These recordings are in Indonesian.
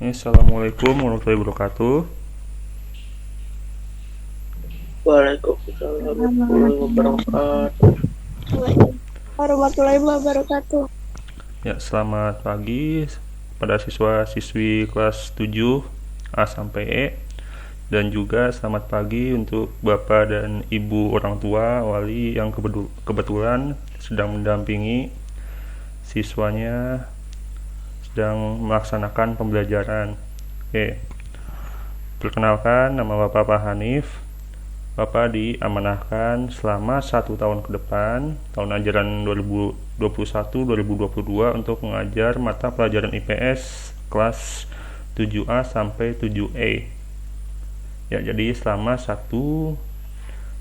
Assalamualaikum warahmatullahi wabarakatuh. Waalaikumsalam warahmatullahi wabarakatuh. Warahmatullahi wabarakatuh. Ya, selamat pagi pada siswa-siswi kelas 7 A sampai E, dan juga selamat pagi untuk Bapak dan Ibu orang tua wali yang kebetulan sedang mendampingi siswanya sedang melaksanakan pembelajaran. Oke. Perkenalkan, nama Bapak Hanif. Bapak diamanahkan selama 1 tahun ke depan, tahun ajaran 2021-2022, untuk mengajar mata pelajaran IPS kelas 7A sampai 7E. Ya, jadi selama 1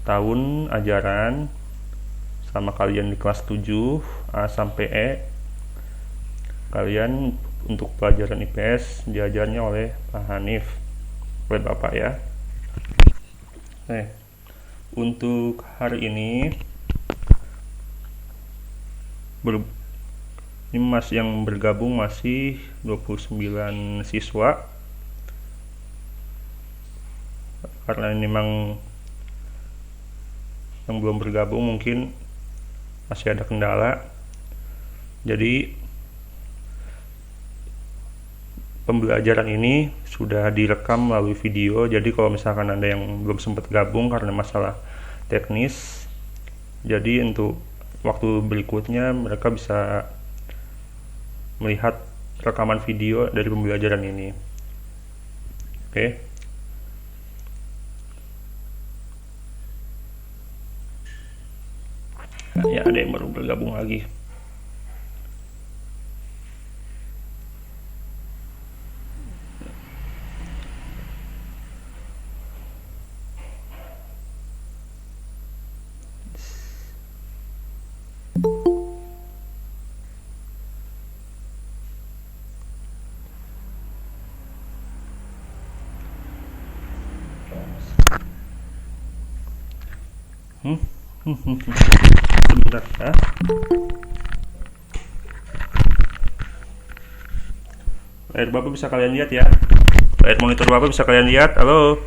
tahun ajaran, selama kalian di kelas 7A sampai E, kalian untuk pelajaran IPS diajarnya oleh Pak Hanif, oleh Bapak ya. Untuk hari ini yang bergabung masih 29 siswa, karena ini memang yang belum bergabung mungkin masih ada kendala. Jadi pembelajaran ini sudah direkam melalui video, jadi kalau misalkan ada yang belum sempat gabung karena masalah teknis, jadi untuk waktu berikutnya mereka bisa melihat rekaman video dari pembelajaran ini. Oke. Ya, ada yang baru bergabung lagi. Sebentar ya. Layar Bapak bisa kalian lihat ya. Layar monitor Bapak bisa kalian lihat. Halo.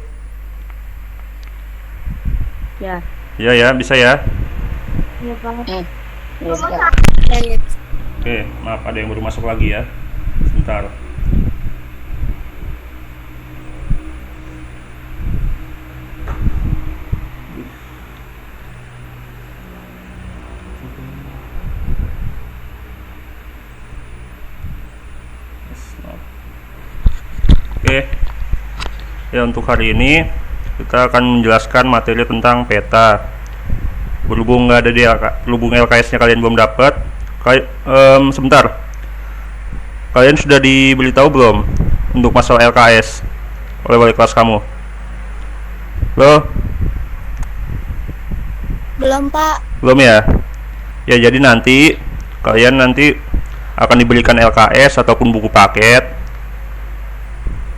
Ya. Iya ya, bisa ya. Iya, Pak. Oke, maaf ada yang baru masuk lagi ya. Sebentar. Oke. Ya, untuk hari ini kita akan menjelaskan materi tentang peta. Berhubung nggak ada di berhubung LKS-nya kalian belum dapat, sebentar. Kalian sudah diberitahu belum untuk masalah LKS oleh wali kelas kamu? Loh? Belum, Pak. Belum ya? Ya, jadi nanti kalian akan diberikan LKS ataupun buku paket.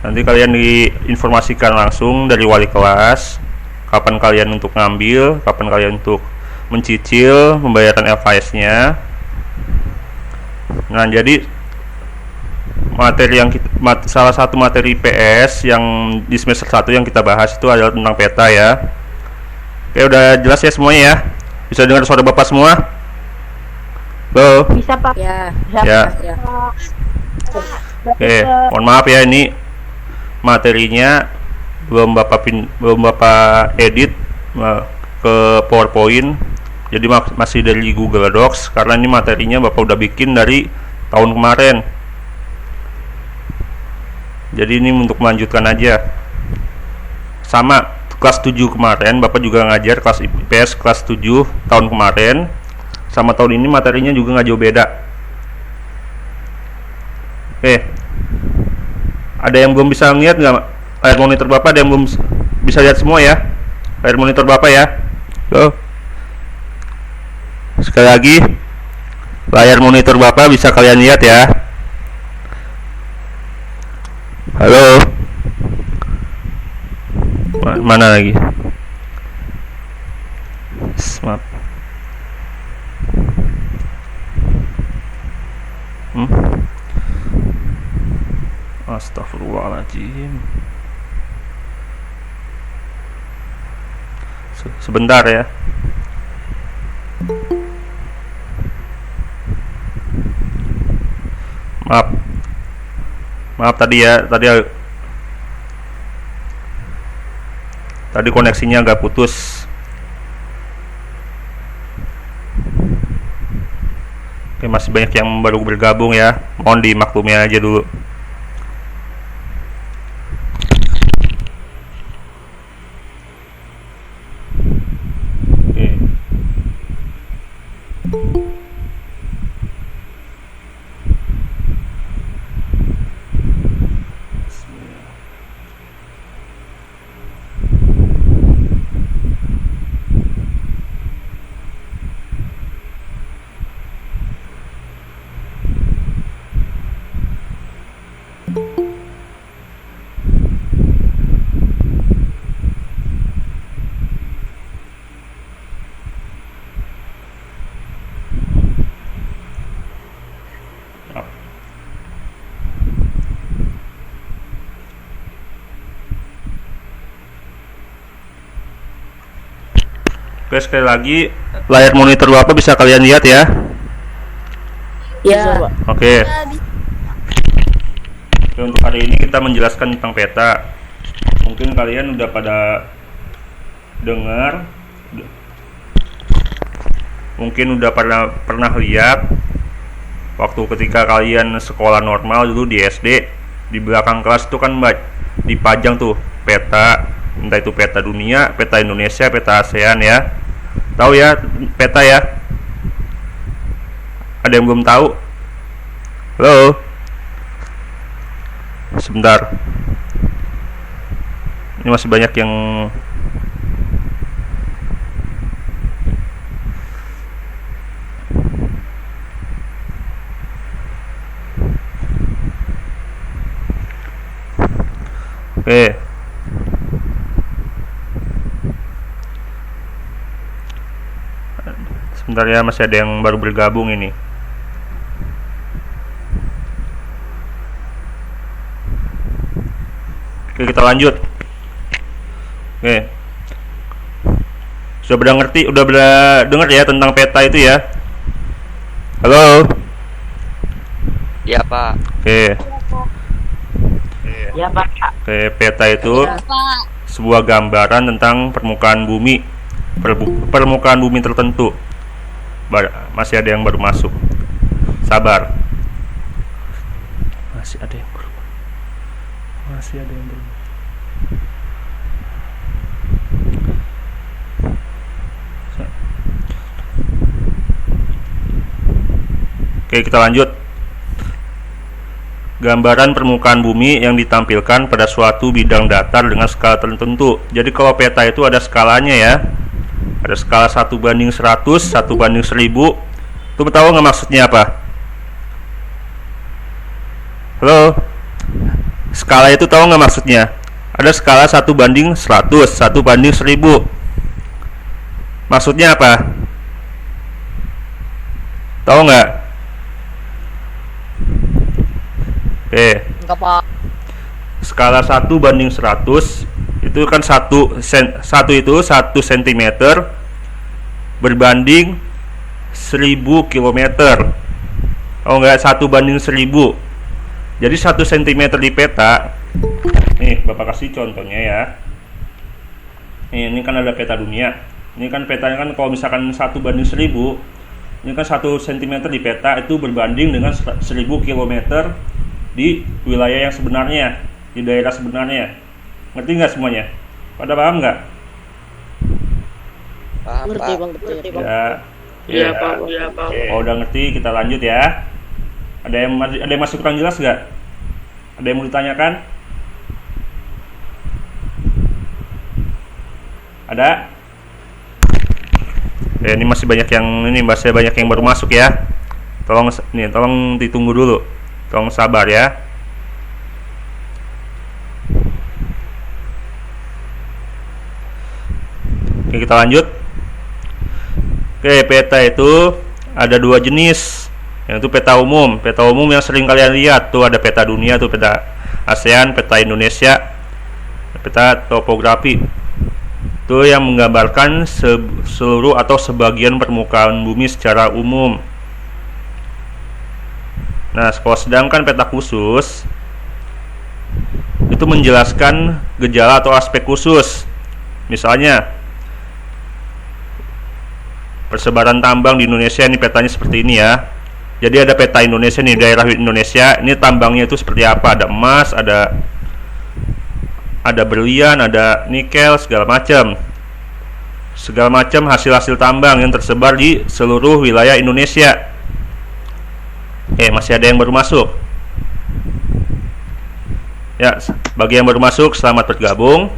Nanti kalian diinformasikan langsung dari wali kelas kapan kalian untuk ngambil, kapan kalian untuk mencicil pembayaran LKS-nya. Nah, jadi salah satu materi IPS yang di semester 1 yang kita bahas itu adalah tentang peta ya. Oke, udah jelas ya semuanya ya? Bisa dengar suara Bapak semua? Halo? Bisa, Pak. Ya. Ya. Oke, mohon maaf ya, ini materinya belum Bapak edit ke PowerPoint. Jadi masih dari Google Docs, karena ini materinya Bapak udah bikin dari tahun kemarin. Jadi ini untuk melanjutkan aja. Sama kelas 7 kemarin Bapak juga ngajar kelas IPS kelas 7 tahun kemarin. Sama tahun ini materinya juga nggak jauh beda. Oke. Ada yang belum bisa lihat nggak? Layar monitor Bapak ada yang belum bisa lihat semua ya? Layar monitor Bapak ya? Loh. Sekali lagi, layar monitor Bapak bisa kalian lihat ya? Halo? Mana lagi? Maaf. Astagfirullahaladzim. Sebentar ya. Maaf tadi ya, tadi koneksinya agak putus. Oke, masih banyak yang baru bergabung ya, mohon dimaklumi aja dulu. Oke. Oke, sekali lagi layar monitor Bapak bisa kalian lihat ya. Ya. Oke. Oke, untuk hari ini kita menjelaskan tentang peta. Mungkin kalian udah pada dengar, mungkin udah pernah lihat waktu ketika kalian sekolah normal dulu di SD, di belakang kelas itu kan dipajang tuh peta, entah itu peta dunia, peta Indonesia, peta ASEAN ya. Tahu ya peta ya? Ada yang belum tahu? Halo? Sebentar. Ini masih banyak yang Oke. Sebentar ya, masih ada yang baru bergabung ini. Oke, kita lanjut. Oke. Udah dengar ya tentang peta itu ya? Halo? Ya, Pak. Oke. Ya, Pak. Oke, peta itu sebuah gambaran tentang permukaan bumi, permukaan bumi tertentu. Masih ada yang baru masuk. Sabar. Masih ada yang baru. Oke, kita lanjut. Gambaran permukaan bumi yang ditampilkan pada suatu bidang datar dengan skala tertentu. Jadi kalau peta itu ada skalanya ya. Ada skala 1:100, 1:1000. Tuh tahu nggak maksudnya apa? Halo? Skala itu tahu nggak maksudnya? Ada skala 1:100, 1:1000. Maksudnya apa? Tahu nggak? Oke. Enggak, Pak. Skala 1:100 itu kan 1 cm berbanding 1000 km. Oh enggak, 1:1000. Jadi 1 cm di peta. Nih, Bapak kasih contohnya ya. Ini kan ada peta dunia. Ini kan petanya kan kalau misalkan 1:1000, ini kan 1 cm di peta itu berbanding dengan 1000 km di wilayah yang sebenarnya, di daerah sebenarnya. Ngerti nggak semuanya? Pada paham nggak? Paham, Ngerti, Pak. Bang. Ngerti, Bang. Ya. Iya, Pak. Iya, Pak. Oh, udah ngerti, kita lanjut ya. Ada yang masih kurang jelas nggak? Ada yang mau ditanyakan? Ada? Ini masih banyak yang baru masuk ya. Tolong ditunggu dulu. Tolong sabar ya. Oke, kita lanjut. Oke, peta itu ada 2 jenis. Yang itu peta umum yang sering kalian lihat tuh, ada peta dunia tuh, peta ASEAN, peta Indonesia, peta topografi. Itu yang menggambarkan seluruh atau sebagian permukaan bumi secara umum. Nah, kalau sedangkan peta khusus itu menjelaskan gejala atau aspek khusus. Misalnya, persebaran tambang di Indonesia, ini petanya seperti ini ya. Jadi ada peta Indonesia nih, daerah Indonesia, ini tambangnya itu seperti apa? Ada emas, ada berlian, ada nikel, segala macam hasil-hasil tambang yang tersebar di seluruh wilayah Indonesia. Masih ada yang baru masuk ya. Bagi yang baru masuk, selamat bergabung.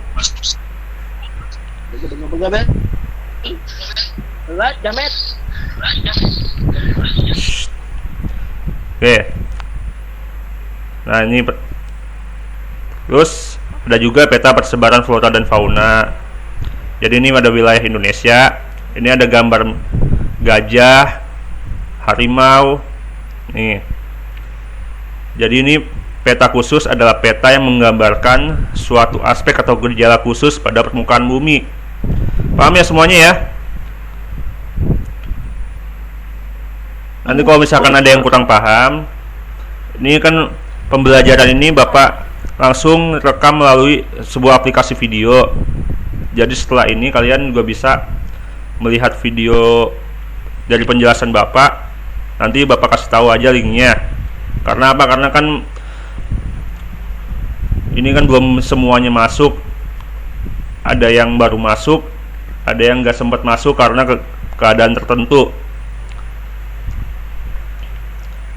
Oke. Nah, ini terus ada juga peta persebaran flora dan fauna. Jadi ini ada wilayah Indonesia. Ini ada gambar gajah, harimau. Nih. Jadi ini peta khusus adalah peta yang menggambarkan suatu aspek atau gejala khusus pada permukaan bumi. Paham ya semuanya ya? Nanti kalau misalkan ada yang kurang paham, ini kan pembelajaran ini Bapak langsung rekam melalui sebuah aplikasi video. Jadi setelah ini kalian juga bisa melihat video dari penjelasan Bapak. Nanti Bapak kasih tahu aja linknya. Karena apa? Karena kan ini kan belum semuanya masuk. Ada yang baru masuk, ada yang nggak sempat masuk karena keadaan tertentu.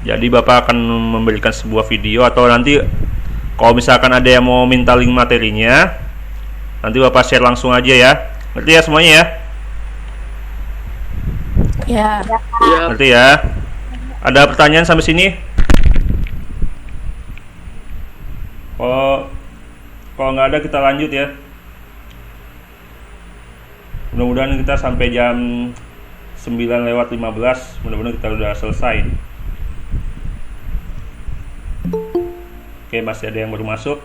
Jadi Bapak akan memberikan sebuah video, atau nanti kalau misalkan ada yang mau minta link materinya, nanti Bapak share langsung aja ya. Ngerti ya semuanya ya? Ya. Ngerti ya? Ada pertanyaan sampai sini? Kalau nggak ada, kita lanjut ya. Mudah-mudahan kita sampai jam 9:15. Mudah-mudahan kita udah selesai. Oke, masih ada yang baru masuk.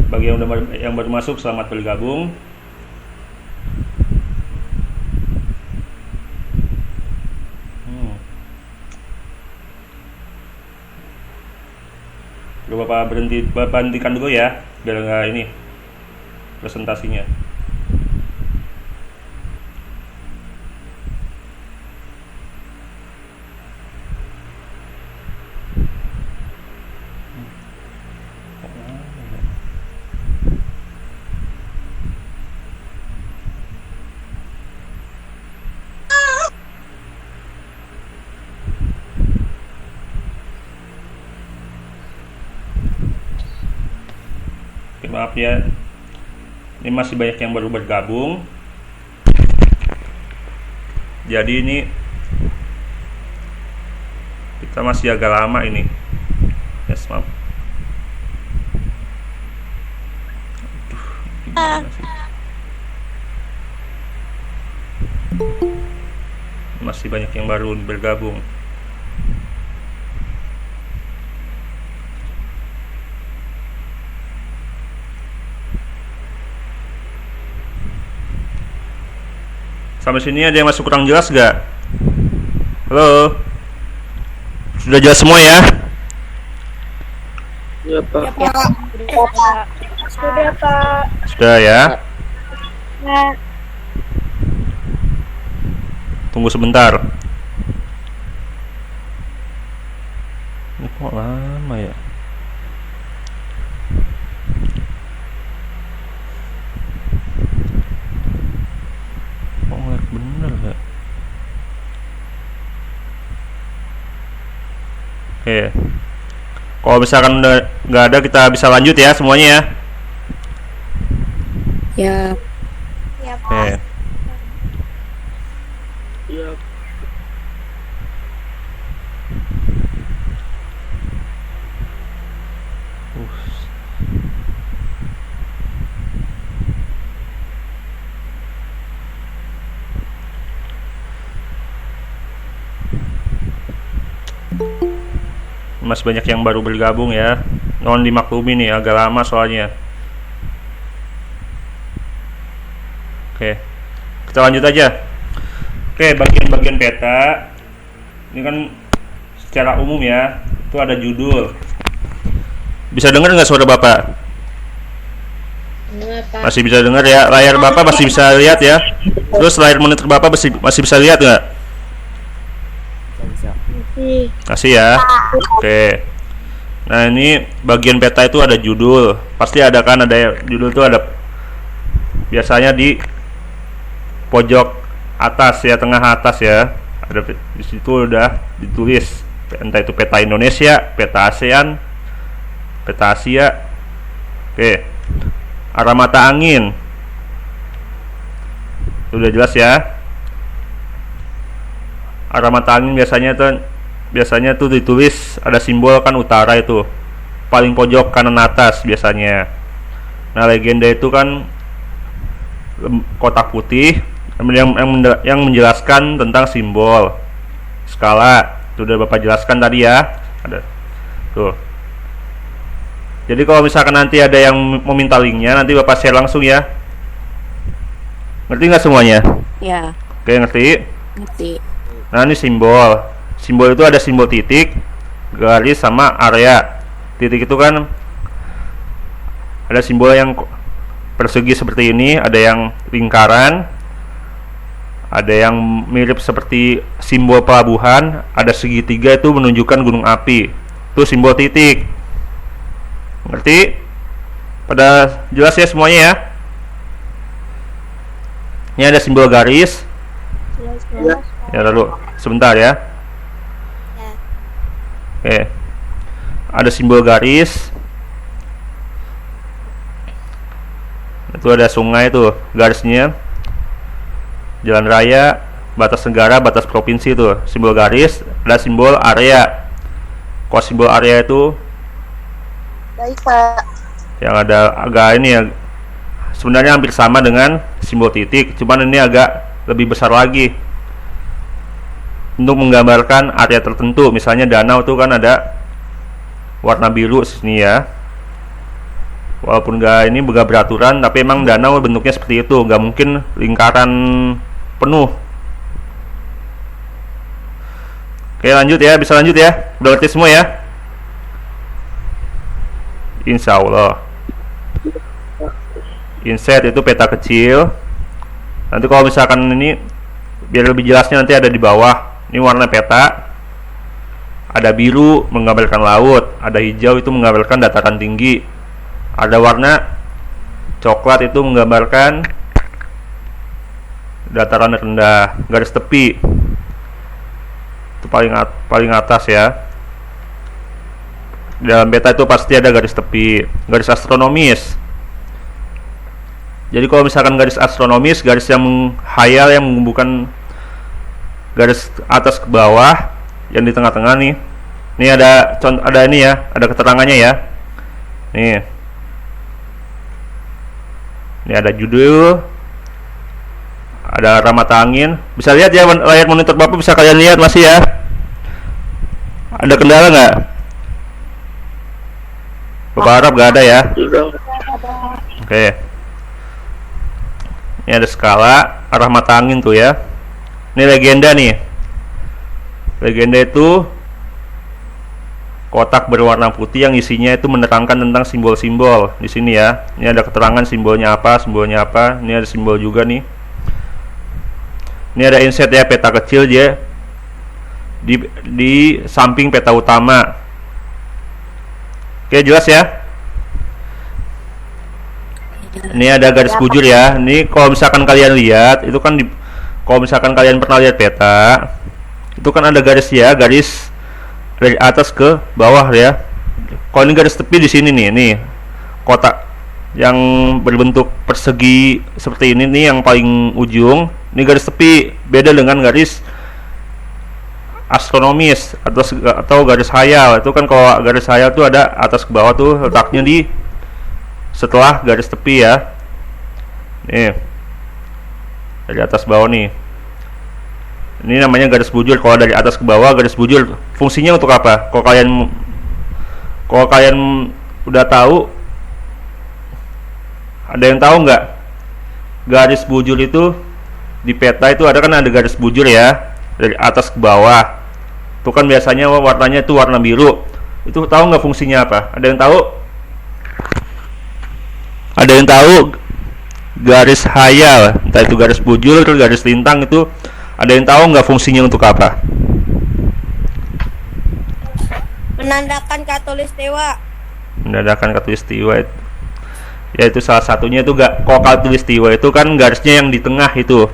Bagi yang baru masuk, selamat bergabung. Bapak hentikan dulu ya, biar nggak ini presentasinya. Maaf ya, ini masih banyak yang baru bergabung. Jadi ini kita masih agak lama ini. Yes, maaf. Masih banyak yang baru bergabung. Sampai sini ada yang masih kurang jelas gak? Halo? Sudah jelas semua ya? Ya, Pak. Sudah, Pak. Sudah ya? Ya. Tunggu sebentar. Ini kok lama ya? Bener gak? Oke. Kalau misalkan udah nggak ada, kita bisa lanjut ya semuanya ya. Ya. Ya, Pak. Oke. Ya. masih banyak yang baru bergabung ya. Non dimaklumi nih, agak lama soalnya. Oke, kita lanjut aja. Oke, bagian-bagian peta ini kan secara umum ya, itu ada judul. Bisa dengar nggak suara Bapak? Masih bisa dengar ya. Layar Bapak masih bisa lihat ya. Terus layar monitor Bapak masih bisa lihat nggak? Masih ya. Oke. Nah, ini bagian peta itu ada judul. Pasti ada kan, ada judul itu ada biasanya di pojok atas ya, tengah atas ya. Ada di situ udah ditulis entah itu peta Indonesia, peta ASEAN, peta Asia. Oke. Arah mata angin. Sudah jelas ya. Arah mata angin biasanya tuh ditulis ada simbol kan utara itu. Paling pojok kanan atas biasanya. Nah, legenda itu kan kotak putih yang menjelaskan tentang simbol skala. Sudah Bapak jelaskan tadi ya. Ada tuh. Jadi kalau misalkan nanti ada yang meminta linknya, nanti Bapak share langsung ya. Ngerti nggak semuanya? Ya, Oke, ngerti? ngerti. Nah, ini simbol. Simbol itu ada simbol titik, garis, sama area. Titik itu kan ada simbol yang persegi seperti ini, ada yang lingkaran, ada yang mirip seperti simbol pelabuhan, ada segitiga itu menunjukkan gunung api. Itu simbol titik. Ngerti? Pada jelas ya semuanya ya? Ini ada simbol garis. Ya, lalu sebentar ya. Oke. Ada simbol garis. Itu ada sungai tuh, garisnya. Jalan raya, batas negara, batas provinsi tuh, simbol garis. Ada simbol area. Kalau simbol area itu Baik, Pak. yang ada agak ini ya, sebenarnya hampir sama dengan simbol titik, cuman ini agak lebih besar lagi untuk menggambarkan area tertentu. Misalnya danau tuh kan ada warna biru sini ya, walaupun ini beraturan, tapi emang danau bentuknya seperti itu, nggak mungkin lingkaran penuh. Oke, lanjut ya, bisa lanjut ya, udah ngerti semua ya, insya Allah. Inset itu peta kecil. Nanti kalau misalkan ini biar lebih jelasnya nanti ada di bawah. Ini warna peta. Ada biru menggambarkan laut, ada hijau itu menggambarkan dataran tinggi. Ada warna coklat itu menggambarkan dataran rendah, garis tepi. Itu paling atas ya. Dalam peta itu pasti ada garis tepi, garis astronomis. Jadi kalau misalkan garis astronomis, garis yang menghayal, yang menghubungkan garis atas ke bawah, yang di tengah-tengah nih. Ini ada ini ya, ada keterangannya ya. Nih. Ini ada judul, ada arah mata angin. Bisa lihat ya, layar monitor Bapak bisa kalian lihat masih ya. Ada kendala nggak? Bapak harap nggak ada ya. Oke. Ini ada skala arah mata angin tuh ya. Ini legenda nih. Legenda itu kotak berwarna putih yang isinya itu menerangkan tentang simbol-simbol di sini ya. Ini ada keterangan simbolnya apa, simbolnya apa. Ini ada simbol juga nih. Ini ada inset ya, peta kecil dia di samping peta utama. Oke, jelas ya? Ini ada garis bujur ya. Ini kalau misalkan kalian lihat, itu kan kalau misalkan kalian pernah lihat peta, itu kan ada garis ya, garis dari atas ke bawah ya. Kalau ini garis tepi di sini nih kotak yang berbentuk persegi seperti ini nih, yang paling ujung. Ini garis tepi, beda dengan garis astronomis atau garis hayal. Itu kan kalau garis hayal tuh ada atas ke bawah tuh, letaknya di setelah garis tepi ya. Nih, dari atas bawah nih. Ini namanya garis bujur. Kalau dari atas ke bawah, garis bujur fungsinya untuk apa? Kalau kalian Kalau kalian udah tahu, ada yang tahu nggak garis bujur itu di peta itu ada garis bujur ya, dari atas ke bawah. Itu kan biasanya warnanya itu warna biru. Itu tahu nggak fungsinya apa? Ada yang tahu? Ada yang tahu garis hayal, entah itu garis bujur atau garis lintang itu, ada yang tahu nggak fungsinya untuk apa? Menandakan katulistiwa. Menandakan katulistiwa itu, ya itu salah satunya itu kalau katulistiwa itu kan garisnya yang di tengah itu.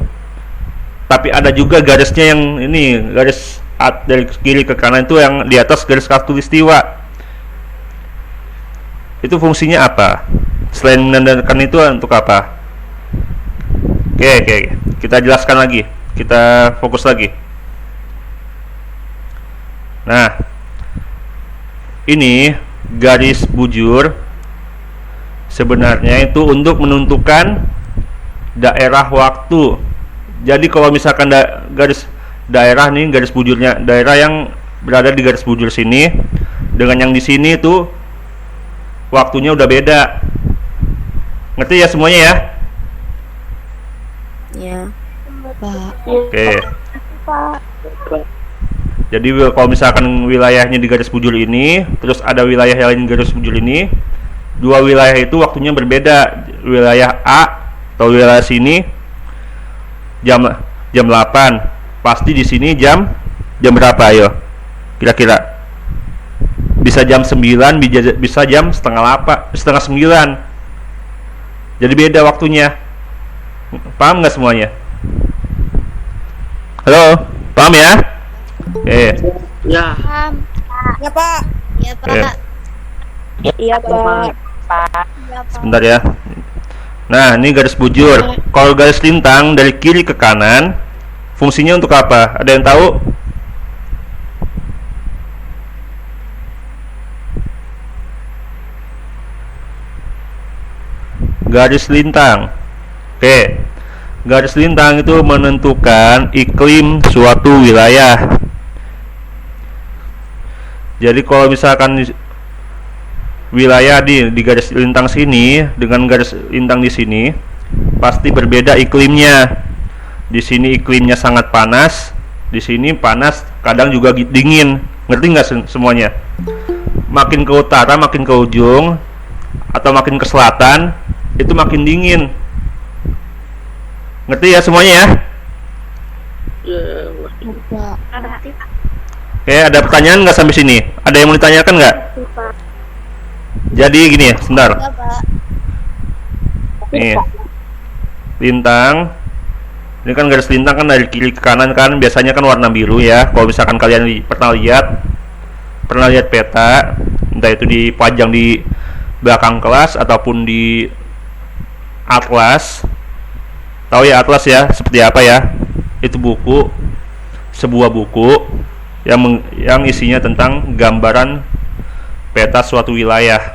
Tapi ada juga garisnya yang ini, garis dari kiri ke kanan itu yang di atas garis katulistiwa. Itu fungsinya apa? Selain menandakan itu untuk apa? Oke, kita jelaskan lagi. Kita fokus lagi. Nah, ini garis bujur sebenarnya itu untuk menentukan daerah waktu. Jadi kalau misalkan garis daerah nih, garis bujurnya, daerah yang berada di garis bujur sini dengan yang di sini itu waktunya udah beda. Ngerti ya semuanya ya? Ya, Pak. Oke. Pak. Jadi kalau misalkan wilayahnya di garis bujur ini, terus ada wilayah yang lain di garis bujur ini, dua wilayah itu waktunya berbeda. Wilayah A atau wilayah sini jam 8, pasti di sini jam berapa ayo? Kira-kira bisa jam 9, bisa jam setengah 9. Jadi beda waktunya. Paham nggak semuanya? Halo, paham ya? Ya. Paham. Ya, Pak. Ya, Pak. Iya, Pak. Sebentar ya. Nah, ini garis bujur. Kalau garis lintang dari kiri ke kanan, fungsinya untuk apa? Ada yang tahu? Garis lintang. Oke. Garis lintang itu menentukan iklim suatu wilayah. Jadi kalau misalkan wilayah di garis lintang sini dengan garis lintang di sini pasti berbeda iklimnya. Di sini iklimnya sangat panas, di sini panas, kadang juga dingin. Ngerti nggak semuanya? Makin ke utara, makin ke ujung, atau makin ke selatan, itu makin dingin. Ngerti ya semuanya ya? Oke, ada pertanyaan nggak sampai sini? Ada yang mau ditanyakan nggak? Jadi gini ya, sebentar. Ya, Pak. Nih, lintang. Ini kan garis lintang kan dari kiri ke kanan kan, biasanya kan warna biru ya. Kalau misalkan kalian pernah lihat peta, entah itu dipajang di belakang kelas ataupun di atlas. Tahu ya atlas ya, seperti apa ya? Itu buku, sebuah buku yang isinya tentang gambaran peta suatu wilayah.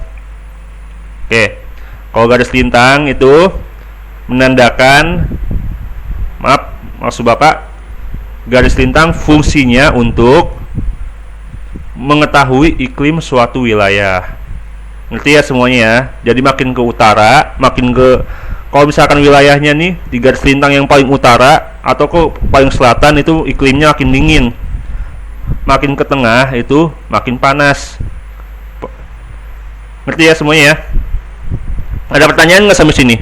Oke, kalau garis lintang itu menandakan, maksud Bapak, garis lintang fungsinya untuk mengetahui iklim suatu wilayah. Ngerti ya semuanya ya? Jadi makin ke utara, kalau misalkan wilayahnya nih di garis lintang yang paling utara atau ke paling selatan itu iklimnya makin dingin. Makin ke tengah itu makin panas. Ngerti ya semuanya ya? Ada pertanyaan nggak sampai sini?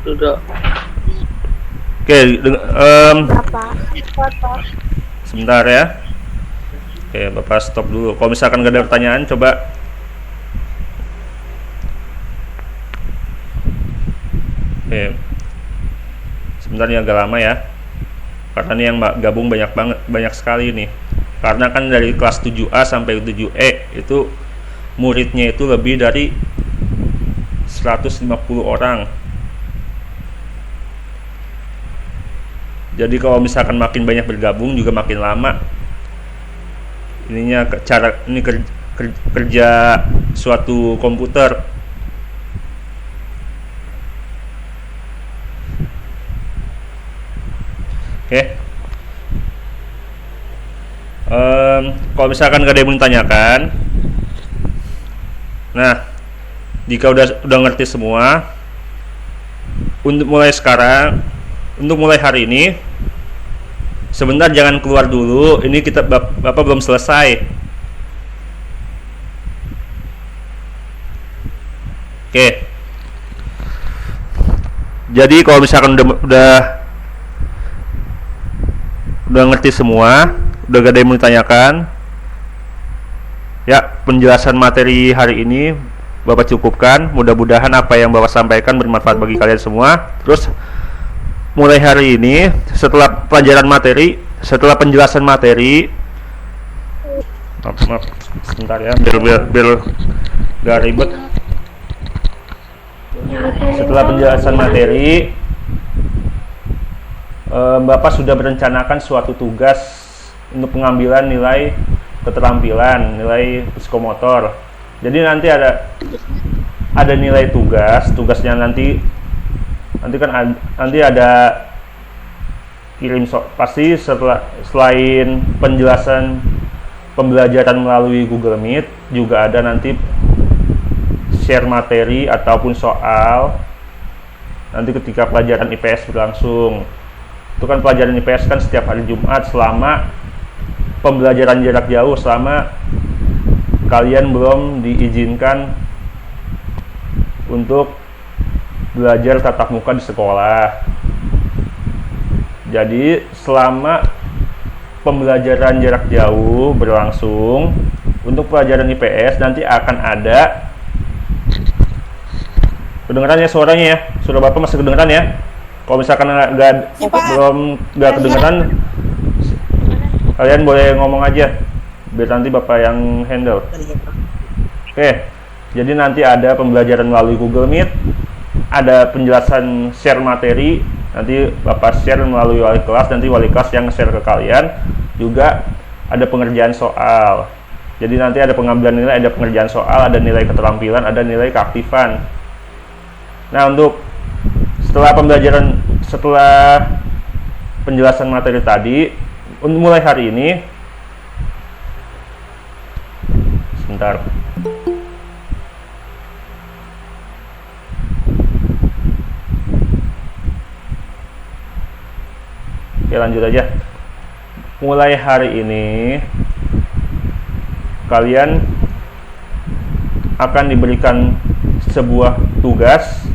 Sudah. Oke, Bapak. sebentar ya. Oke, Bapak stop dulu. Kalau misalkan nggak ada pertanyaan, coba. Oke, sebentar ini agak lama ya, karena ini yang gabung banyak sekali nih. Karena kan dari kelas 7A sampai 7E itu muridnya itu lebih dari 150 orang. Jadi kalau misalkan makin banyak bergabung juga makin lama. Ininya kerja suatu komputer. Oke. Kalau misalkan gak ada yang mau ditanyakan, Nah, jika udah ngerti semua, untuk mulai sekarang, untuk mulai hari ini, sebentar jangan keluar dulu. Ini kita Bapak belum selesai. Oke. Jadi kalau misalkan udah ngerti semua, udah gak ada yang mau ditanyakan, ya penjelasan materi hari ini Bapak cukupkan. Mudah-mudahan apa yang Bapak sampaikan bermanfaat bagi kalian semua. Terus mulai hari ini, setelah pelajaran materi, setelah penjelasan materi, maaf sebentar ya, biar gak ribet. Setelah penjelasan materi, Bapak sudah merencanakan suatu tugas untuk pengambilan nilai keterampilan, nilai psikomotor. Jadi nanti ada nilai tugasnya nanti kan nanti ada pasti selain penjelasan pembelajaran melalui Google Meet, juga ada nanti share materi ataupun soal nanti ketika pelajaran IPS berlangsung. Itu kan pelajaran IPS kan setiap hari Jumat selama pembelajaran jarak jauh, selama kalian belum diizinkan untuk belajar tatap muka di sekolah. Jadi selama pembelajaran jarak jauh berlangsung, untuk pelajaran IPS nanti akan ada, kedengeran ya suaranya ya? Suara Bapak masih kedengeran ya? Kalau misalkan belum kedengeran, kalian boleh ngomong aja, biar nanti Bapak yang handle. Oke, jadi nanti ada pembelajaran melalui Google Meet, ada penjelasan share materi, nanti Bapak share melalui wali kelas, nanti wali kelas yang share ke kalian. Juga ada pengerjaan soal. Jadi nanti ada pengambilan nilai, ada pengerjaan soal, ada nilai keterampilan, ada nilai keaktifan. Nah, untuk setelah penjelasan materi tadi, untuk mulai hari ini, sebentar. Oke, lanjut aja. Mulai hari ini, kalian akan diberikan sebuah tugas,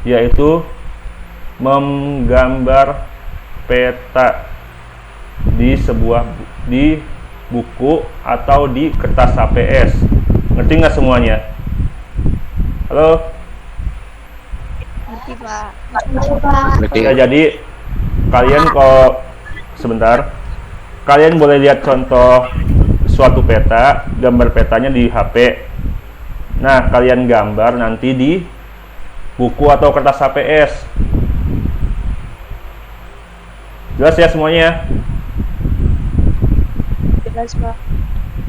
yaitu menggambar peta di buku atau di kertas HPS. Ngerti nggak semuanya? Halo? Ngerti, Pak. Ya, jadi kalian kalian boleh lihat contoh suatu peta, gambar petanya di HP. Nah, kalian gambar nanti di buku atau kertas HPS. Jelas ya semuanya? Jelas, Pak.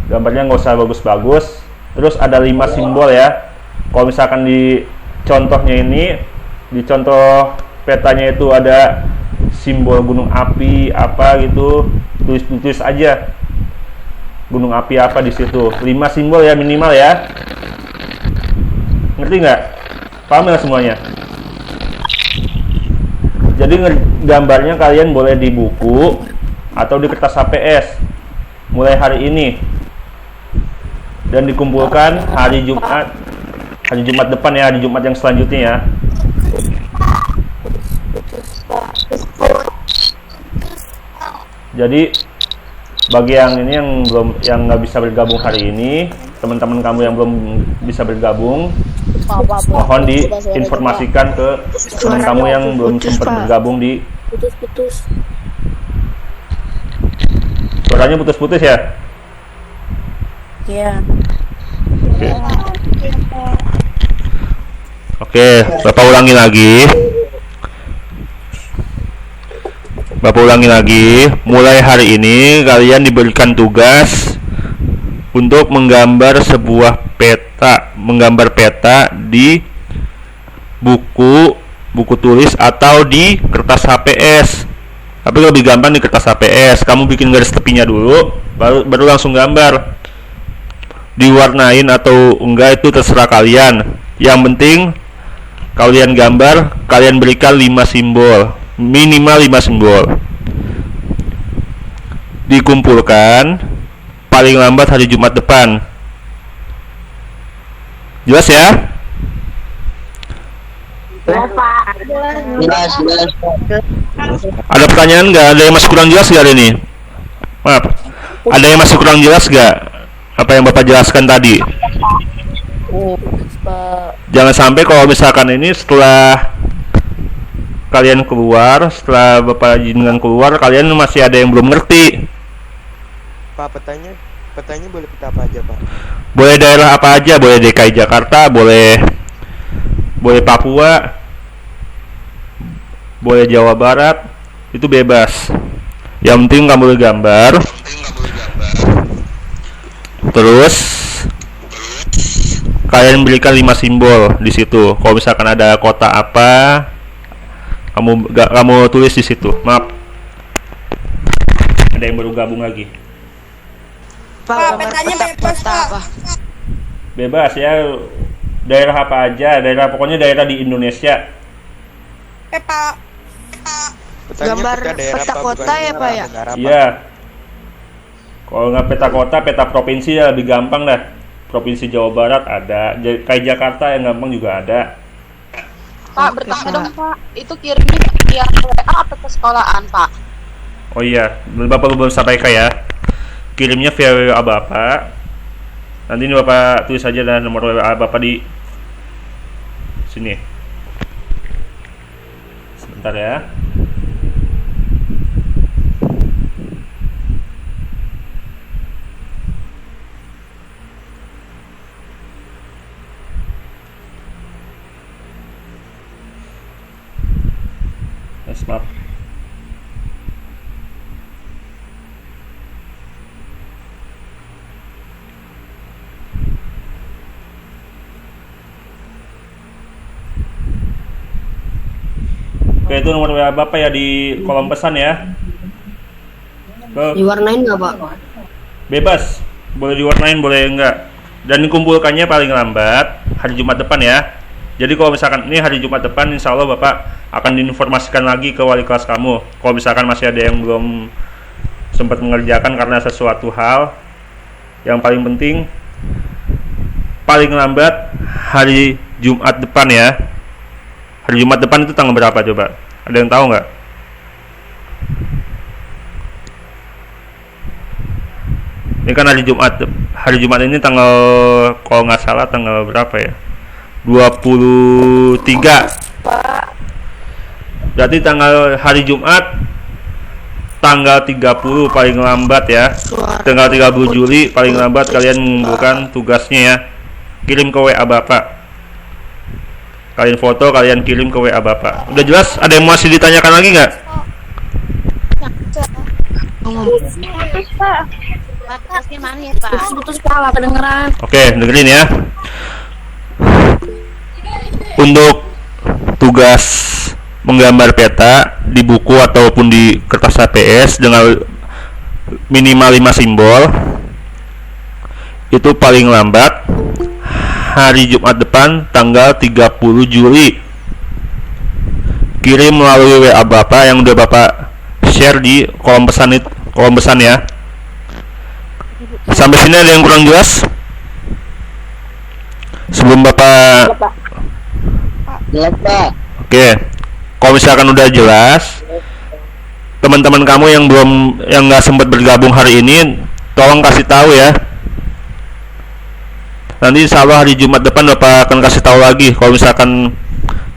Gambarnya nggak usah bagus-bagus. Terus ada 5 simbol ya. Kalau misalkan di contohnya ini, di contoh petanya itu ada simbol gunung api apa gitu, tulis aja gunung api apa di situ. 5 simbol ya minimal ya. Ngerti nggak? Paham nggak semuanya? Jadi gambarnya kalian boleh di buku atau di kertas HPS mulai hari ini, dan dikumpulkan hari Jumat depan ya, hari Jumat yang selanjutnya ya. Jadi bagi yang ini yang nggak bisa bergabung hari ini, teman-teman kamu yang belum bisa bergabung, mohon diinformasikan ke teman kamu yang belum sempat bergabung di. Putus. Suaranya putus-putus ya? Iya. Oke, Bapak ulangi lagi. Mulai hari ini kalian diberikan tugas untuk menggambar sebuah peta di buku tulis atau di kertas HPS. Tapi lebih gampang di kertas HPS. Kamu bikin garis tepinya dulu, baru langsung gambar. diwarnain atau enggak itu terserah kalian. Yang penting kalian gambar, kalian berikan 5 simbol, minimal 5 simbol. Dikumpulkan paling lambat hari Jumat depan. Jelas ya? Jelas. Ada pertanyaan nggak? Ada yang masih kurang jelas nggak hari ini? Maaf. Ada yang masih kurang jelas nggak? Apa yang Bapak jelaskan tadi? Jangan sampai kalau misalkan ini setelah kalian keluar, setelah Bapak izinkan keluar, kalian masih ada yang belum ngerti. Pak, petanya boleh peta apa aja, Pak? Boleh daerah apa aja, boleh DKI Jakarta, boleh Papua, boleh Jawa Barat, itu bebas. Yang penting kamu gambar. Terus kalian berikan 5 simbol di situ. Kalau misalkan ada kota apa, kamu tulis di situ. Maaf. Ada yang baru gabung lagi. Pak, petanya bebas, Pak. Bebas ya. Daerah apa aja, pokoknya daerah di Indonesia. Pak. Petanya Gambar daerah, peta Pak, kota bukan ya, Pak, ya? negara, Pak. Iya. Kalau nggak peta kota, peta provinsi ya lebih gampang dah. Provinsi Jawa Barat ada, kayak Jakarta yang gampang juga ada. Pak, bertanya dong Pak, itu kirimnya via WA atau ke sekolahan Pak? Oh iya, Bapak belum sampaikan ya. Kirimnya via WA Bapak. Nanti ini Bapak tulis saja dan nomor WA Bapak di sini. Sebentar ya. Maaf. Oke, itu nomor WA Bapak ya di kolom pesan ya. Diwarnain nggak, Pak? Bebas, boleh diwarnain, boleh enggak. Dan dikumpulkannya paling lambat hari Jumat depan ya. Jadi kalau misalkan ini hari Jumat depan, insya Allah Bapak akan diinformasikan lagi ke wali kelas kamu. Kalau misalkan masih ada yang belum sempat mengerjakan karena sesuatu hal, yang paling penting paling lambat hari Jumat depan ya. Hari Jumat depan itu tanggal berapa coba? Ada yang tahu nggak? Ini kan hari Jumat. Hari Jumat ini tanggal, kalau nggak salah tanggal berapa ya? 23. Berarti tanggal hari Jumat tanggal 30 paling lambat ya. Tanggal 30 Juli paling lambat kalian mengumpulkan tugasnya ya. Kirim ke WA Bapak. Kalian foto, kalian kirim ke WA Bapak. Udah jelas? Ada yang masih ditanyakan lagi nggak? Batasnya mana ya Pak? Putus Pak, kedengeran. Oke, dengerin ya. Untuk tugas menggambar peta di buku ataupun di kertas HPS dengan minimal 5 simbol itu paling lambat hari Jumat depan tanggal 30 Juli. Kirim melalui WA Bapak yang udah Bapak share di kolom pesan ya. Sampai sini ada yang kurang jelas? Sebelum Bapak Jelas, Pak. Oke, kalau misalkan udah jelas, teman-teman kamu yang nggak sempat bergabung hari ini, tolong kasih tahu ya. Nanti insya Allah hari Jumat depan Bapak akan kasih tahu lagi. Kalau misalkan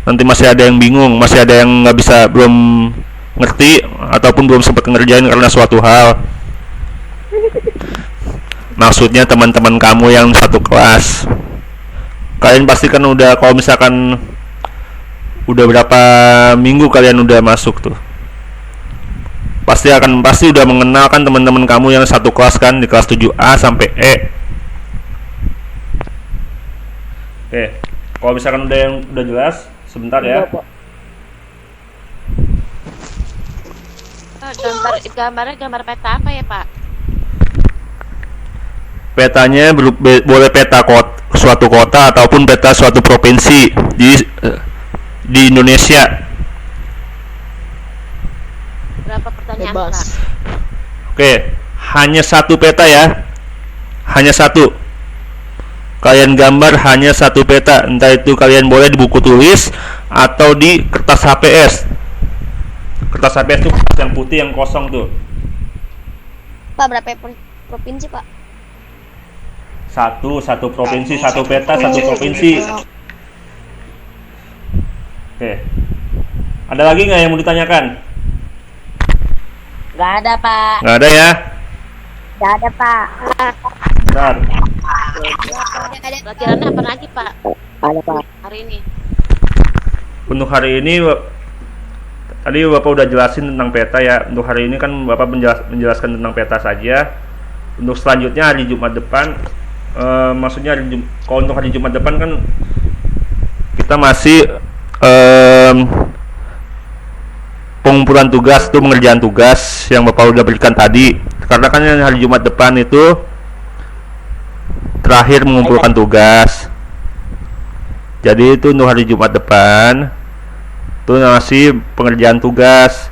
nanti masih ada yang bingung, masih ada yang nggak bisa, belum ngerti ataupun belum sempat ngerjain karena suatu hal. Maksudnya teman-teman kamu yang satu kelas. Kalian pasti kan udah, kalau misalkan udah berapa minggu kalian udah masuk tuh, pasti udah mengenal kan teman-teman kamu yang satu kelas kan, di kelas 7A sampai E. Oke, kalau misalkan udah jelas, sebentar ya. Gambarnya gambar peta apa ya Pak? Petanya boleh peta suatu kota ataupun peta suatu provinsi di Indonesia. Berapa pertanyaan, Bebas. Pak? Oke, hanya satu peta ya. Hanya satu. Kalian gambar hanya satu peta. Entah itu kalian boleh di buku tulis atau di kertas HPS. Kertas HPS itu kertas yang putih yang kosong tuh. Pak, berapa provinsi, Pak? Satu provinsi, satu peta, satu provinsi. Oke. Ada lagi nggak yang mau ditanyakan? Nggak ada, Pak. Nggak ada ya? Nggak ada, Pak. Bentar. Pelajarannya apa lagi, Pak? Ada Pak. Hari ini. Untuk hari ini tadi Bapak udah jelasin tentang peta ya. Untuk hari ini kan Bapak menjelaskan tentang peta saja. Untuk selanjutnya hari Jumat depan, maksudnya kalau untuk hari Jumat depan kan kita masih pengumpulan tugas, itu pengerjaan tugas yang Bapak udah berikan tadi. Karena kan hari Jumat depan itu terakhir mengumpulkan tugas. Jadi itu untuk hari Jumat depan itu masih pengerjaan tugas.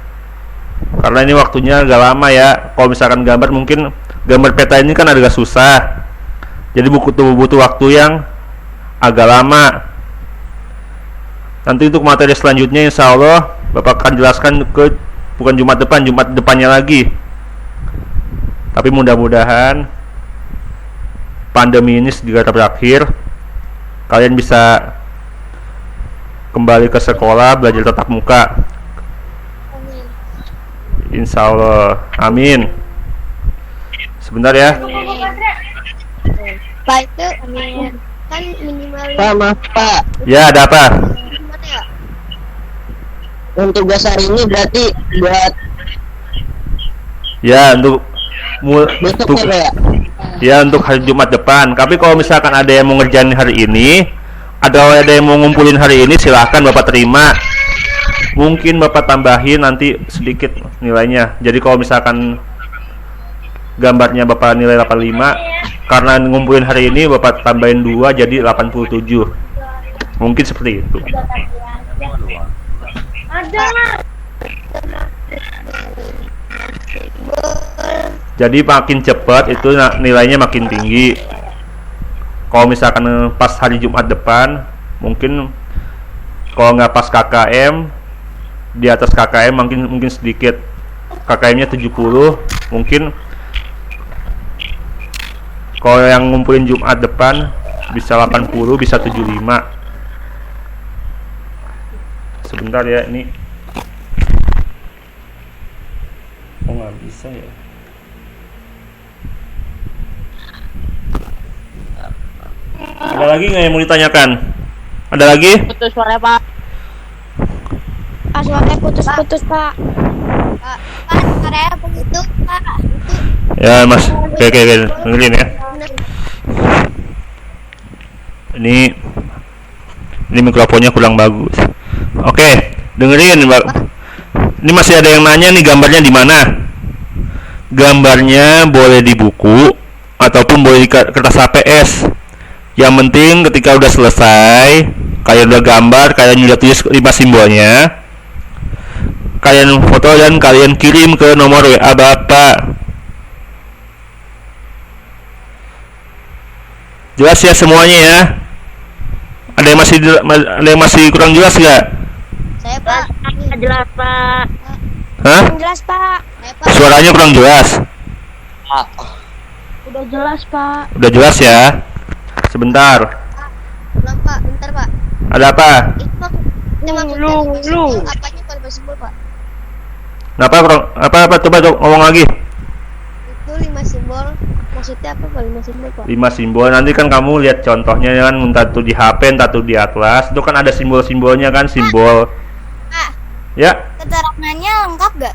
Karena ini waktunya agak lama ya. Kalau misalkan gambar, mungkin gambar peta ini kan agak susah. Jadi butuh waktu yang agak lama. Nanti untuk materi selanjutnya insya Allah Bapak akan jelaskan bukan Jumat depan, Jumat depannya lagi. Tapi mudah-mudahan pandemi ini segera berakhir. Kalian bisa kembali ke sekolah, belajar tatap muka. Insya Allah, amin. Sebentar ya. Pak, itu kan minimal Pak, maaf Pak. Ya, ada apa? gimana ya? Untuk tugas hari ini berarti buat Ya, untuk besok ya Pak ya? ya untuk hari Jumat depan. Tapi kalau misalkan ada yang mau ngerjain hari ini, ada yang mau ngumpulin hari ini, silahkan Bapak terima. Mungkin Bapak tambahin nanti sedikit nilainya. Jadi kalau misalkan gambarnya Bapak nilai 85, karena ngumpulin hari ini Bapak tambahin 2 jadi 87. Mungkin seperti itu. Jadi makin cepat itu nilainya makin tinggi. Kalau misalkan pas hari Jumat depan, mungkin kalau nggak pas KKM, di atas KKM mungkin sedikit. KKM-nya 70, mungkin kalau yang ngumpulin Jumat depan bisa 80, bisa 75. Sebentar ya, ini nggak bisa ya. Ada lagi nggak yang mau ditanyakan? Ada lagi? Betul suara Pak. Pak, suaranya putus-putus, Pak. Pak, suaranya putus, Pak. Ya Mas, oke, dengerin ya. Ini mikrofonnya kurang bagus. Oke, dengerin Mbak. Ini masih ada yang nanya nih, gambarnya di mana? Gambarnya boleh di buku ataupun boleh di kertas HPS. Yang penting ketika udah selesai, kalian udah gambar, kalian udah tulis 5 simbolnya, kalian foto dan kalian kirim ke nomor WA Bapak. Jelas ya semuanya ya? Ada yang masih kurang jelas nggak? Saya, Pak. Jelas Pak. Hah? Jelas, Pak. Saya, Pak. Suaranya kurang jelas. Udah jelas Pak. Udah jelas ya? Sebentar. Ulang, Pak. Bentar, Pak. Ada apa? Itu maksudnya Lu. apanya kalau simbol, Pak? Kenapa kurang? Apa? Coba ngomong lagi. Itu 5 simbol. Maksudnya apa kalau 5 simbol, Pak? 5 simbol. Nanti kan kamu lihat contohnya kan, entah tuh di HP, entah tuh di atlas. Itu kan ada simbol-simbolnya kan, simbol. Pak, Ya, keterangannya lengkap gak?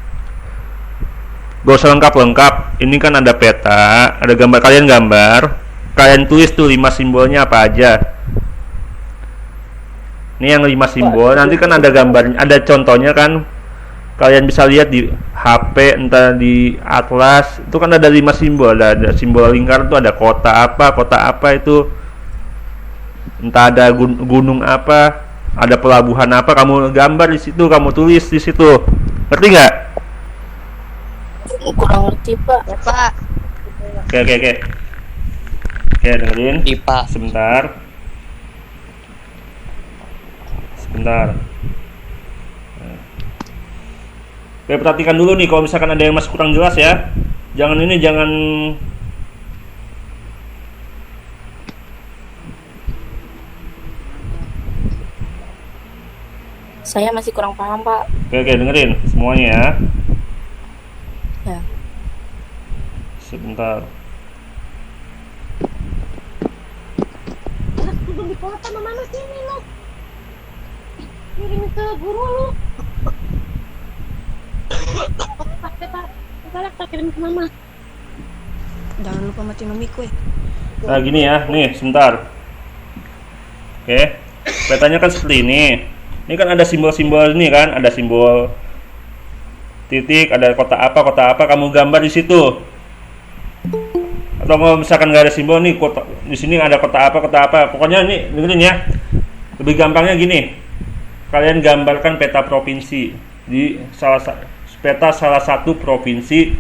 gak usah lengkap. Ini kan ada peta, ada gambar, kalian gambar. Kalian tulis tuh 5 simbolnya apa aja. Ini yang 5 simbol, nanti kan ada gambarnya, ada contohnya kan. kalian bisa lihat di HP, entah di atlas, itu kan ada 5 simbol, ada simbol lingkaran tuh, ada kota apa itu, entah ada gunung apa, ada pelabuhan apa, kamu gambar di situ, kamu tulis di situ. Ngerti nggak? Kurang ngerti, Pak. Ya, Pak. Oke, dengerin. IPA. Sebentar. Oke, perhatikan dulu nih kalau misalkan ada yang masih kurang jelas ya. Jangan Saya masih kurang paham, Pak. Oke, dengerin semuanya ya. Ya. Sebentar. Belum di kota mana sini lo? Kirim ke guru lo. Kita kirim ke mama. Jangan lupa matiin mic, weh. Nah gini ya, nih sebentar. Oke, petanya kan seperti ini. Ini kan ada simbol-simbol ini kan, ada simbol titik, ada kota apa, kamu gambar di situ. Atau kalau misalkan nggak ada simbol nih, kota di sini ada kota apa. Pokoknya nih dengerin ya. Lebih gampangnya gini. Kalian gambarkan peta provinsi di peta salah satu provinsi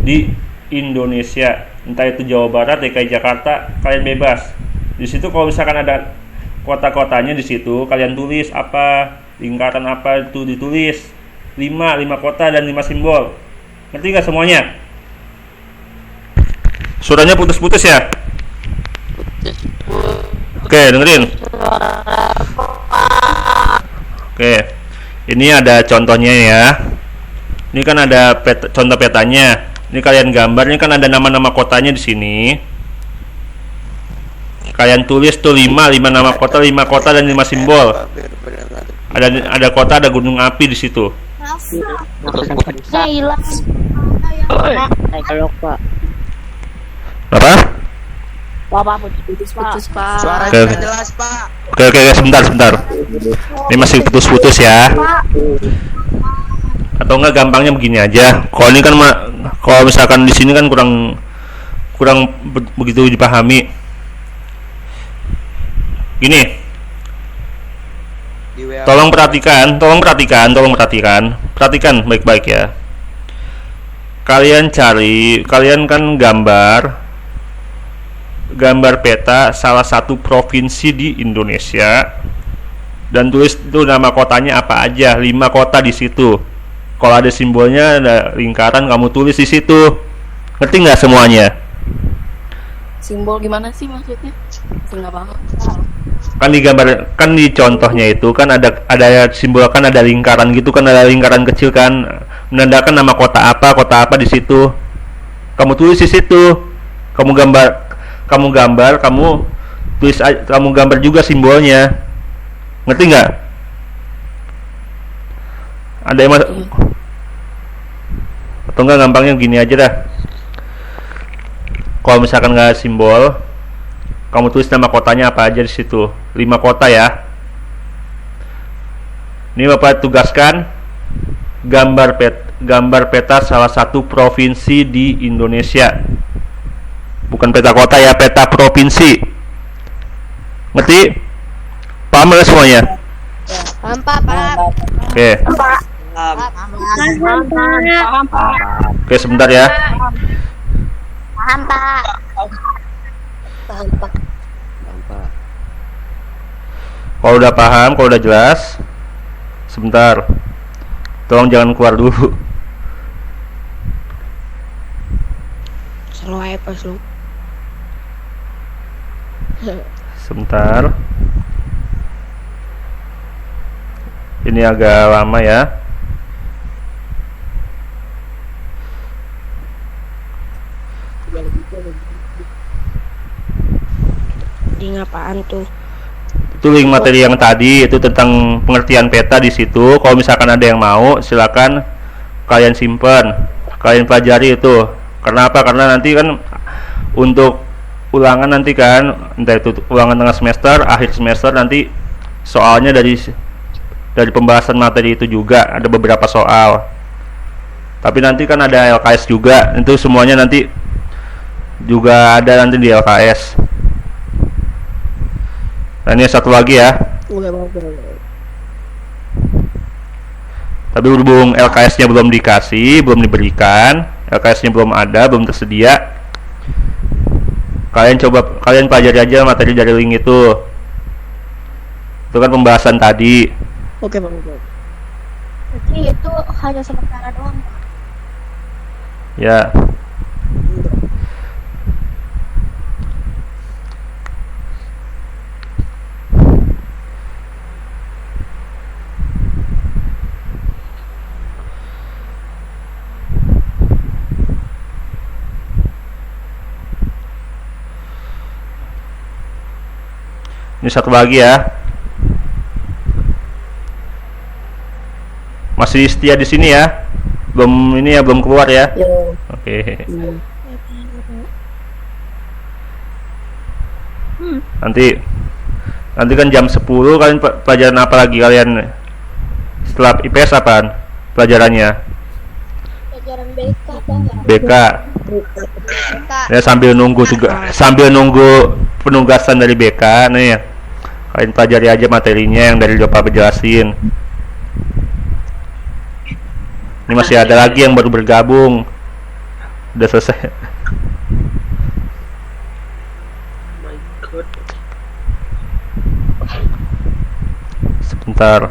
di Indonesia. Entah itu Jawa Barat, DKI Jakarta, kalian bebas. Di situ kalau misalkan ada kota-kotanya di situ, kalian tulis apa, lingkaran apa itu ditulis. 5 kota dan 5 simbol. Ngerti nggak semuanya? Suaranya putus-putus ya? Oke, dengerin. Oke, ini ada contohnya ya. Ini kan ada contoh petanya. Ini kalian gambar, ini kan ada nama-nama kotanya di sini. Kalian tulis tuh 5 nama kota, 5 kota dan 5 simbol. Ada kota, ada gunung api di situ. Ya hilang. Kalau Pak. Apa? Bapak putus, Pak. Suaranya Oke. nggak jelas, Pak. Oke, sebentar. Ini masih putus-putus ya. Atau enggak gampangnya begini aja. Kalau ini kan kalau misalkan di sini kan kurang begitu dipahami. Gini. Di WA. Tolong perhatikan baik-baik ya. Kalian kan gambar peta salah satu provinsi di Indonesia dan tulis itu nama kotanya apa aja, 5 kota di situ. Kalau ada simbolnya, ada lingkaran, kamu tulis di situ. Ngerti nggak semuanya? Simbol gimana sih maksudnya? Saya nggak paham. Kan di contohnya itu kan ada simbol, kan ada lingkaran gitu kan, ada lingkaran kecil kan menandakan nama kota apa di situ. Kamu tulis di situ. Kamu tulis, kamu gambar juga simbolnya. Ngerti nggak? Ada yang atau enggak gampangnya gini aja dah. Kalau misalkan nggak ada simbol, kamu tulis nama kotanya apa aja di situ. 5 kota ya. Ini Bapak tugaskan gambar peta salah satu provinsi di Indonesia. Bukan peta kota ya, peta provinsi. Ngerti? Paham nggak semuanya? Paham, Pak. Paham. Oke. Oke, sebentar ya. Paham, Pak. Kalau udah paham, kalau udah jelas, sebentar. Tolong jangan keluar dulu. Selalu pas lu. Sebentar. Ini agak lama ya. Di apaan tuh? Itu link materi yang tadi itu tentang pengertian peta di situ. Kalau misalkan ada yang mau, silakan kalian simpan, kalian pelajari itu. Karena apa? Karena nanti kan untuk ulangan nanti kan, entah itu ulangan tengah semester, akhir semester nanti soalnya dari pembahasan materi itu juga ada beberapa soal. Tapi nanti kan ada LKS juga, itu semuanya nanti juga ada nanti di LKS. Nah ini satu lagi ya. Tapi berhubung LKS-nya belum dikasih, belum diberikan, LKS-nya belum ada, belum tersedia. Kalian pelajari aja materi dari link itu. Itu kan pembahasan tadi. Oke bang. Berarti itu hanya sementara doang, Pak. Ya. Ini satu lagi ya. Masih setia di sini ya? Belum keluar ya? Oke. Nanti kan jam 10 kalian pelajaran apa lagi kalian? Setelah IPS apaan pelajarannya? Pelajaran BK, Pak. BK. Ya sambil nunggu penugasan dari BK nih. Kalian pelajari aja materinya yang dari Bapak jelasin. Ini masih ada lagi yang baru bergabung. Udah selesai. Sebentar.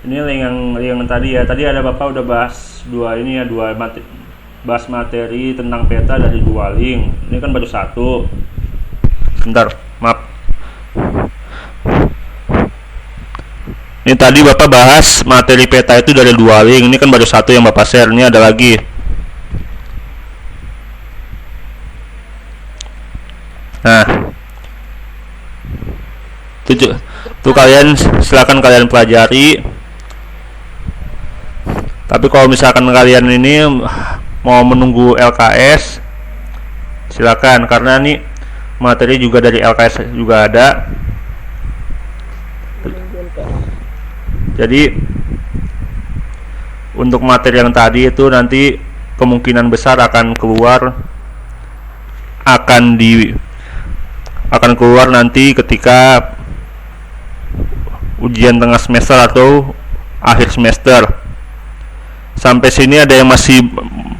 Ini yang tadi ya. Tadi ada Bapak udah bahas bahas materi tentang peta dari dua link. Ini kan baru satu. Sebentar, maaf. Ini tadi Bapak bahas materi peta itu dari dua link. Ini kan baru satu yang Bapak share. Ini ada lagi. Nah, itu kalian silakan kalian pelajari. Tapi kalau misalkan kalian ini mau menunggu LKS, silakan, karena nih materi juga dari LKS juga ada. Jadi untuk materi yang tadi itu nanti kemungkinan besar akan keluar nanti ketika ujian tengah semester atau akhir semester. Sampai sini ada yang masih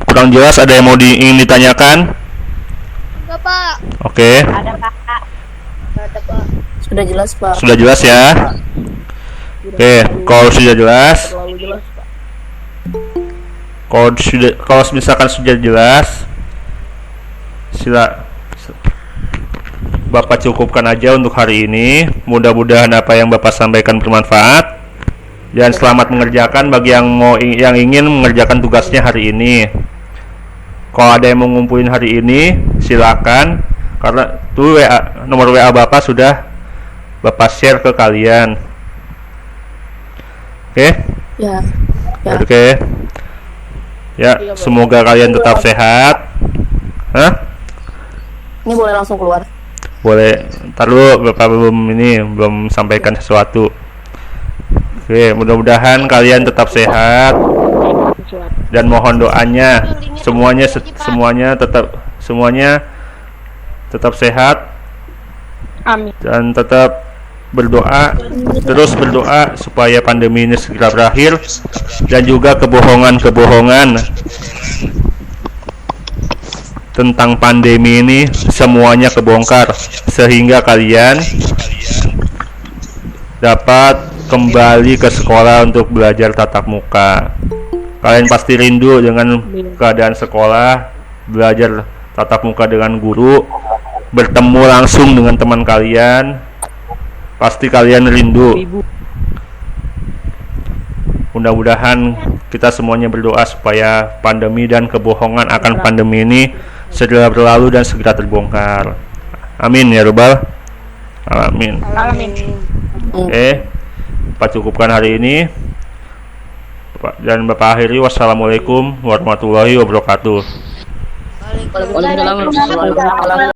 kurang jelas, ada yang ingin ditanyakan? Bapak. Oke. Ada, Pak. Ada, Pak. Sudah jelas Pak. Sudah jelas ya? Oke, kalau sudah jelas. Kalau misalkan sudah jelas, Bapak cukupkan aja untuk hari ini. Mudah-mudahan apa yang Bapak sampaikan bermanfaat. Dan selamat mengerjakan bagi yang ingin mengerjakan tugasnya hari ini. Kalau ada yang mau ngumpulin hari ini, silakan. Karena tuh nomor WA Bapak sudah Bapak share ke kalian. Oke? Ya. Oke. Ya, semoga kalian tetap sehat. Hah? Ini boleh langsung keluar. Boleh. Ntar dulu, Bapak belum sampaikan sesuatu. Oke, mudah-mudahan kalian tetap sehat dan mohon doanya semuanya tetap sehat. Amin. Dan tetap terus berdoa supaya pandemi ini segera berakhir, dan juga kebohongan tentang pandemi ini semuanya kebongkar, sehingga kalian dapat kembali ke sekolah untuk belajar tatap muka. Kalian pasti rindu dengan keadaan sekolah, belajar tatap muka dengan guru, bertemu langsung dengan teman kalian. Pasti kalian rindu. Mudah-mudahan kita semuanya berdoa supaya pandemi dan kebohongan akan pandemi ini segera berlalu dan segera terbongkar. Amin ya Rabbal alamin. Amin. Pak cukupkan hari ini. Dan Bapak akhiri, wassalamualaikum warahmatullahi wabarakatuh. Waalaikumsalam warahmatullahi wabarakatuh.